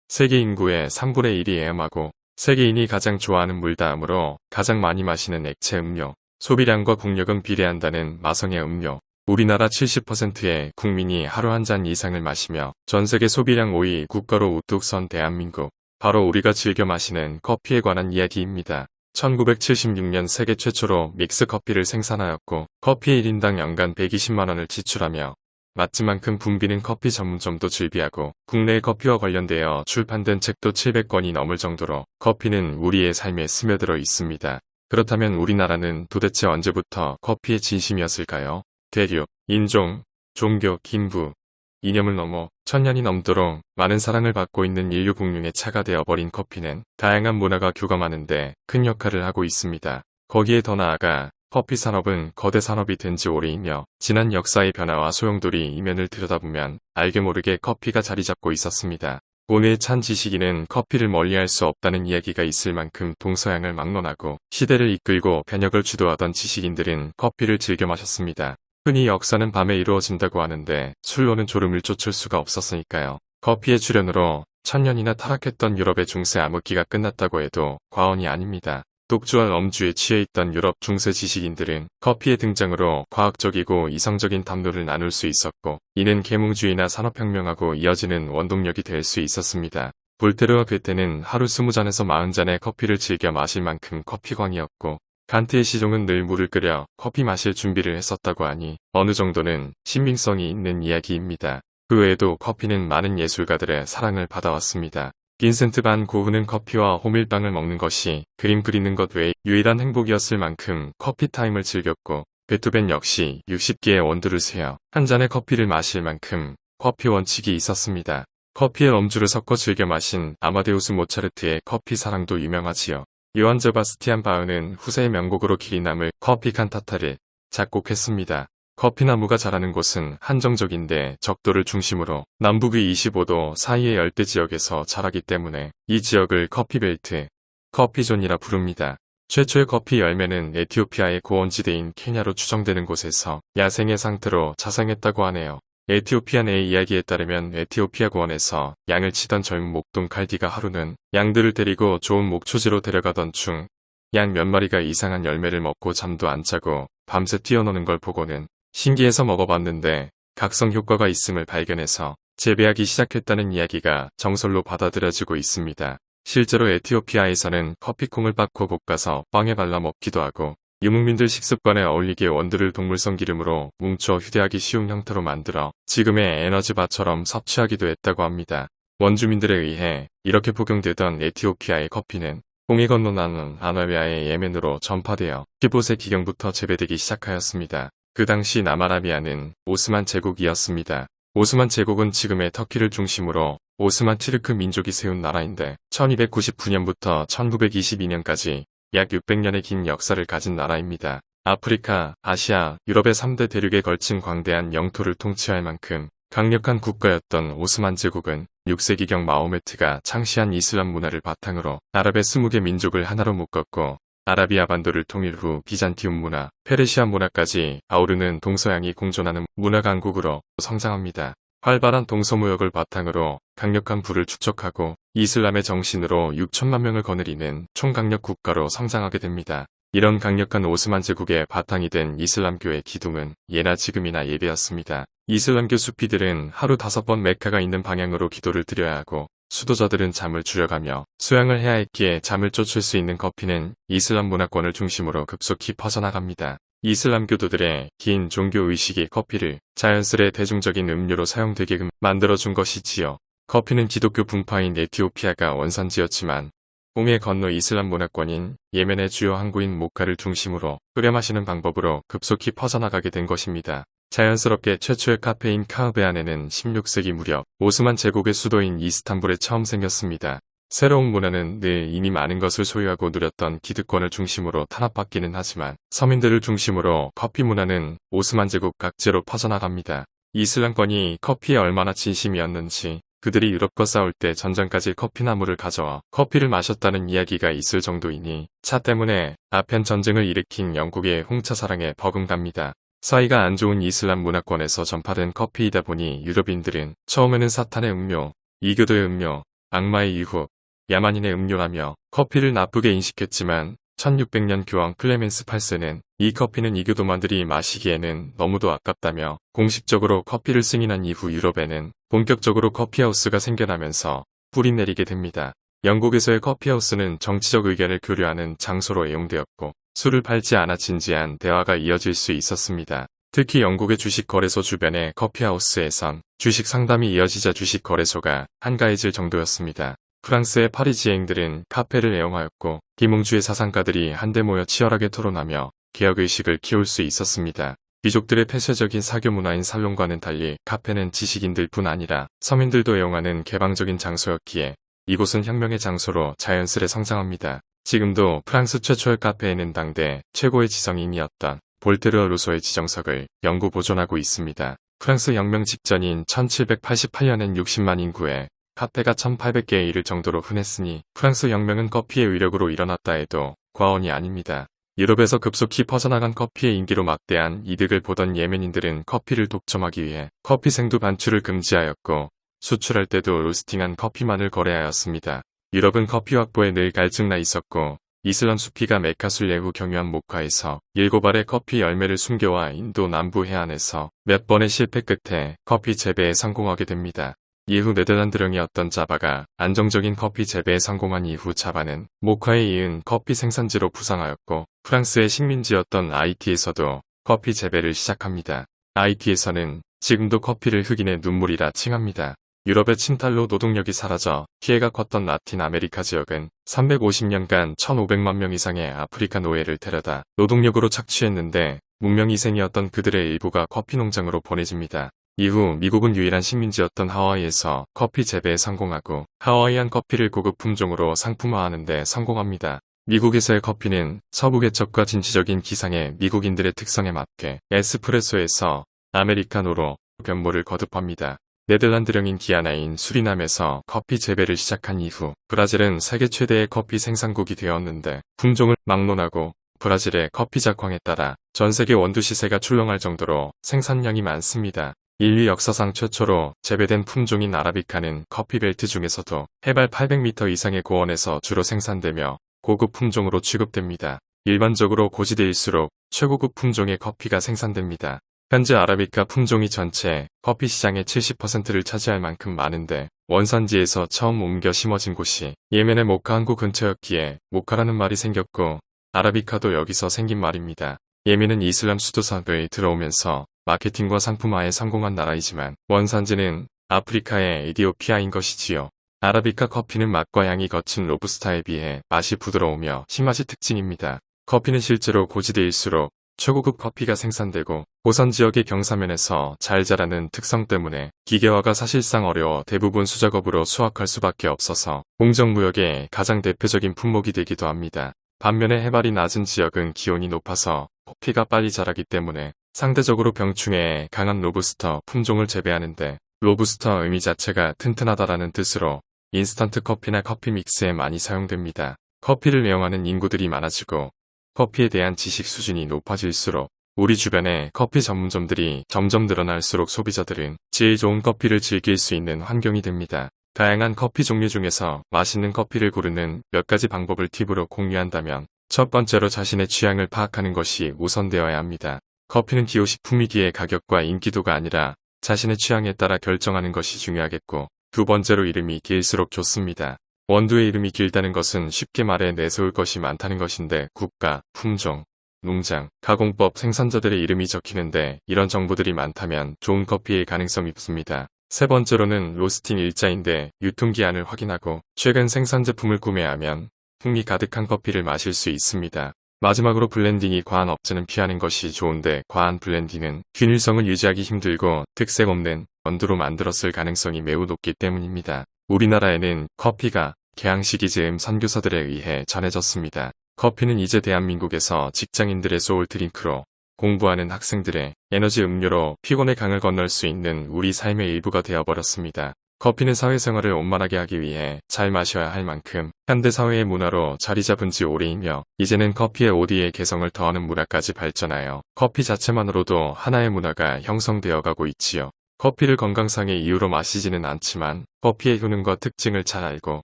세계 인구의 3분의 1이 애엄하고 세계인이 가장 좋아하는 물 다음으로 가장 많이 마시는 액체 음료. 소비량과 국력은 비례한다는 마성의 음료. 우리나라 70%의 국민이 하루 한 잔 이상을 마시며 전세계 소비량 5위 국가로 우뚝 선 대한민국. 바로 우리가 즐겨 마시는 커피에 관한 이야기입니다. 1976년 세계 최초로 믹스 커피를 생산하였고 커피 1인당 연간 120만원을 지출하며 맛집만큼 붐비는 커피 전문점도 즐비하고 국내 커피와 관련되어 출판된 책도 700권이 넘을 정도로 커피는 우리의 삶에 스며들어 있습니다. 그렇다면 우리나라는 도대체 언제부터 커피의 진심이었을까요? 대륙, 인종, 종교, 긴부, 이념을 넘어 천년이 넘도록 많은 사랑을 받고 있는 인류 공룡의 차가 되어버린 커피는 다양한 문화가 교감하는데 큰 역할을 하고 있습니다. 거기에 더 나아가 커피 산업은 거대 산업이 된 지 오래이며 지난 역사의 변화와 소용돌이 이면을 들여다보면 알게 모르게 커피가 자리 잡고 있었습니다. 오늘 찬 지식인은 커피를 멀리할 수 없다는 이야기가 있을 만큼 동서양을 막론하고 시대를 이끌고 변혁을 주도하던 지식인들은 커피를 즐겨 마셨습니다. 흔히 역사는 밤에 이루어진다고 하는데 술로는 졸음을 쫓을 수가 없었으니까요. 커피의 출현으로 천년이나 타락했던 유럽의 중세 암흑기가 끝났다고 해도 과언이 아닙니다. 독주와 엄주에 취해있던 유럽 중세 지식인들은 커피의 등장으로 과학적이고 이성적인 담론을 나눌 수 있었고 이는 계몽주의나 산업혁명하고 이어지는 원동력이 될 수 있었습니다. 볼테르와 괴테는 하루 20잔에서 40잔의 커피를 즐겨 마실 만큼 커피광이었고 칸트의 시종은 늘 물을 끓여 커피 마실 준비를 했었다고 하니 어느 정도는 신빙성이 있는 이야기입니다. 그 외에도 커피는 많은 예술가들의 사랑을 받아왔습니다. 빈센트 반 고흐는 커피와 호밀빵을 먹는 것이 그림 그리는 것 외에 유일한 행복이었을 만큼 커피 타임을 즐겼고 베토벤 역시 60개의 원두를 세어 한 잔의 커피를 마실 만큼 커피 원칙이 있었습니다. 커피에 엄주를 섞어 즐겨 마신 아마데우스 모차르트의 커피 사랑도 유명하지요. 요한 세바스티안 바흐는 후세의 명곡으로 길이 남을 커피 칸타타를 작곡했습니다. 커피나무가 자라는 곳은 한정적인데 적도를 중심으로 남북위 25도 사이의 열대 지역에서 자라기 때문에 이 지역을 커피벨트, 커피존이라 부릅니다. 최초의 커피 열매는 에티오피아의 고원지대인 케냐로 추정되는 곳에서 야생의 상태로 자생했다고 하네요. 에티오피아 내의 이야기에 따르면 에티오피아 고원에서 양을 치던 젊은 목동 칼디가 하루는 양들을 데리고 좋은 목초지로 데려가던 중 양 몇 마리가 이상한 열매를 먹고 잠도 안 자고 밤새 뛰어노는 걸 보고는 신기해서 먹어봤는데 각성 효과가 있음을 발견해서 재배하기 시작했다는 이야기가 정설로 받아들여지고 있습니다. 실제로 에티오피아에서는 커피콩을 빻고 볶아서 빵에 발라 먹기도 하고 유목민들 식습관에 어울리게 원두를 동물성 기름으로 뭉쳐 휴대하기 쉬운 형태로 만들어 지금의 에너지바처럼 섭취하기도 했다고 합니다. 원주민들에 의해 이렇게 복용되던 에티오피아의 커피는 홍해 건너나는 아라비아의 예멘으로 전파되어 15세 기경부터 재배되기 시작하였습니다. 그 당시 남아라비아는 오스만 제국이었습니다. 오스만 제국은 지금의 터키를 중심으로 오스만 투르크 민족이 세운 나라인데 1299년부터 1922년까지 약 600년의 긴 역사를 가진 나라입니다. 아프리카, 아시아, 유럽의 3대 대륙에 걸친 광대한 영토를 통치할 만큼 강력한 국가였던 오스만 제국은 6세기경 마호메트가 창시한 이슬람 문화를 바탕으로 아랍의 20개 민족을 하나로 묶었고 아라비아 반도를 통일 후 비잔티움 문화, 페르시아 문화까지 아우르는 동서양이 공존하는 문화 강국으로 성장합니다. 활발한 동서무역을 바탕으로 강력한 부를 축적하고 이슬람의 정신으로 6천만 명을 거느리는 총강력 국가로 성장하게 됩니다. 이런 강력한 오스만 제국의 바탕이 된 이슬람교의 기둥은 예나 지금이나 예배였습니다. 이슬람교 수피들은 하루 5번 메카가 있는 방향으로 기도를 드려야 하고 수도자들은 잠을 줄여가며 수양을 해야 했기에 잠을 쫓을 수 있는 커피는 이슬람 문화권을 중심으로 급속히 퍼져나갑니다. 이슬람교도들의 긴 종교의식이 커피를 자연스레 대중적인 음료로 사용되게끔 만들어준 것이지요. 커피는 기독교 분파인 에티오피아가 원산지였지만 홍해 건너 이슬람 문화권인 예멘의 주요 항구인 모카를 중심으로 끓여 마시는 방법으로 급속히 퍼져나가게 된 것입니다. 자연스럽게 최초의 카페인 카흐베안에는 16세기 무렵 오스만 제국의 수도인 이스탄불에 처음 생겼습니다. 새로운 문화는 늘 이미 많은 것을 소유하고 누렸던 기득권을 중심으로 탄압받기는 하지만 서민들을 중심으로 커피 문화는 오스만 제국 각지로 퍼져나갑니다. 이슬람권이 커피에 얼마나 진심이었는지 그들이 유럽과 싸울 때 전장까지 커피나무를 가져와 커피를 마셨다는 이야기가 있을 정도이니 차 때문에 아편 전쟁을 일으킨 영국의 홍차 사랑에 버금갑니다. 사이가 안 좋은 이슬람 문화권에서 전파된 커피이다 보니 유럽인들은 처음에는 사탄의 음료, 이교도의 음료, 악마의 유혹, 야만인의 음료라며 커피를 나쁘게 인식했지만 1600년 교황 클레멘스 8세는 이 커피는 이교도만들이 마시기에는 너무도 아깝다며 공식적으로 커피를 승인한 이후 유럽에는 본격적으로 커피하우스가 생겨나면서 뿌리 내리게 됩니다. 영국에서의 커피하우스는 정치적 의견을 교류하는 장소로 애용되었고 술을 팔지 않아 진지한 대화가 이어질 수 있었습니다. 특히 영국의 주식거래소 주변의 커피하우스에선 주식 상담이 이어지자 주식거래소가 한가해질 정도였습니다. 프랑스의 파리 지행들은 카페를 애용하였고 김웅주의 사상가들이 한데 모여 치열하게 토론하며 개혁의식을 키울 수 있었습니다. 귀족들의 폐쇄적인 사교 문화인 살롱과는 달리 카페는 지식인들 뿐 아니라 서민들도 애용하는 개방적인 장소였기에 이곳은 혁명의 장소로 자연스레 성장합니다. 지금도 프랑스 최초의 카페에는 당대 최고의 지성인이었던 볼테르 루소의 지정석을 영구 보존하고 있습니다. 프랑스 혁명 직전인 1788년엔 60만 인구에 카페가 1800개에 이를 정도로 흔했으니 프랑스 혁명은 커피의 위력으로 일어났다 해도 과언이 아닙니다. 유럽에서 급속히 퍼져나간 커피의 인기로 막대한 이득을 보던 예멘인들은 커피를 독점하기 위해 커피 생두 반출을 금지하였고 수출할 때도 로스팅한 커피만을 거래하였습니다. 유럽은 커피 확보에 늘 갈증나 있었고 이슬람 수피가 메카 순례 후 경유한 목화에서 7알의 커피 열매를 숨겨와 인도 남부 해안에서 몇 번의 실패 끝에 커피 재배에 성공하게 됩니다. 이후 네덜란드령이었던 자바가 안정적인 커피 재배에 성공한 이후 자바는 모카에 이은 커피 생산지로 부상하였고 프랑스의 식민지였던 아이티에서도 커피 재배를 시작합니다. 아이티에서는 지금도 커피를 흑인의 눈물이라 칭합니다. 유럽의 침탈로 노동력이 사라져 피해가 컸던 라틴 아메리카 지역은 350년간 1500만 명 이상의 아프리카 노예를 데려다 노동력으로 착취했는데 문명희생이었던 그들의 일부가 커피 농장으로 보내집니다. 이후 미국은 유일한 식민지였던 하와이에서 커피 재배에 성공하고 하와이안 커피를 고급 품종으로 상품화하는 데 성공합니다. 미국에서의 커피는 서부 개척과 진취적인 기상의 미국인들의 특성에 맞게 에스프레소에서 아메리카노로 변모를 거듭합니다. 네덜란드령인 기아나인 수리남에서 커피 재배를 시작한 이후 브라질은 세계 최대의 커피 생산국이 되었는데 품종을 막론하고 브라질의 커피 작황에 따라 전 세계 원두 시세가 출렁할 정도로 생산량이 많습니다. 인류 역사상 최초로 재배된 품종인 아라비카는 커피벨트 중에서도 해발 800m 이상의 고원에서 주로 생산되며 고급 품종으로 취급됩니다. 일반적으로 고지대일수록 최고급 품종의 커피가 생산됩니다. 현재 아라비카 품종이 전체 커피 시장의 70%를 차지할 만큼 많은데 원산지에서 처음 옮겨 심어진 곳이 예멘의 모카 항구 근처였기에 모카라는 말이 생겼고 아라비카도 여기서 생긴 말입니다. 예멘은 이슬람 수도사회에 들어오면서 마케팅과 상품화에 성공한 나라이지만 원산지는 아프리카의 에디오피아인 것이지요. 아라비카 커피는 맛과 향이 거친 로부스타에 비해 맛이 부드러우며 신맛이 특징입니다. 커피는 실제로 고지대일수록 최고급 커피가 생산되고 고산 지역의 경사면에서 잘 자라는 특성 때문에 기계화가 사실상 어려워 대부분 수작업으로 수확할 수밖에 없어서 공정무역의 가장 대표적인 품목이 되기도 합니다. 반면에 해발이 낮은 지역은 기온이 높아서 커피가 빨리 자라기 때문에 상대적으로 병충해에 강한 로부스터 품종을 재배하는데 로부스터 의미 자체가 튼튼하다라는 뜻으로 인스턴트 커피나 커피 믹스에 많이 사용됩니다. 커피를 애용하는 인구들이 많아지고 커피에 대한 지식 수준이 높아질수록 우리 주변에 커피 전문점들이 점점 늘어날수록 소비자들은 질 좋은 커피를 즐길 수 있는 환경이 됩니다. 다양한 커피 종류 중에서 맛있는 커피를 고르는 몇 가지 방법을 팁으로 공유한다면 첫 번째로 자신의 취향을 파악하는 것이 우선되어야 합니다. 커피는 기호식품이기에 가격과 인기도가 아니라 자신의 취향에 따라 결정하는 것이 중요하겠고 두 번째로 이름이 길수록 좋습니다. 원두의 이름이 길다는 것은 쉽게 말해 내세울 것이 많다는 것인데 국가, 품종, 농장, 가공법, 생산자들의 이름이 적히는데 이런 정보들이 많다면 좋은 커피일 가능성이 높습니다. 세 번째로는 로스팅 일자인데 유통기한을 확인하고 최근 생산 제품을 구매하면 풍미 가득한 커피를 마실 수 있습니다. 마지막으로 블렌딩이 과한 업체는 피하는 것이 좋은데 과한 블렌딩은 균일성을 유지하기 힘들고 특색 없는 원두로 만들었을 가능성이 매우 높기 때문입니다. 우리나라에는 커피가 개항시기 즈음 선교사들에 의해 전해졌습니다. 커피는 이제 대한민국에서 직장인들의 소울 드링크로 공부하는 학생들의 에너지 음료로 피곤의 강을 건널 수 있는 우리 삶의 일부가 되어버렸습니다. 커피는 사회생활을 원만하게 하기 위해 잘 마셔야 할 만큼 현대사회의 문화로 자리 잡은 지 오래이며 이제는 커피에 오디의 개성을 더하는 문화까지 발전하여 커피 자체만으로도 하나의 문화가 형성되어 가고 있지요. 커피를 건강상의 이유로 마시지는 않지만 커피의 효능과 특징을 잘 알고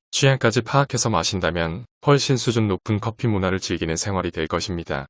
취향까지 파악해서 마신다면 훨씬 수준 높은 커피 문화를 즐기는 생활이 될 것입니다.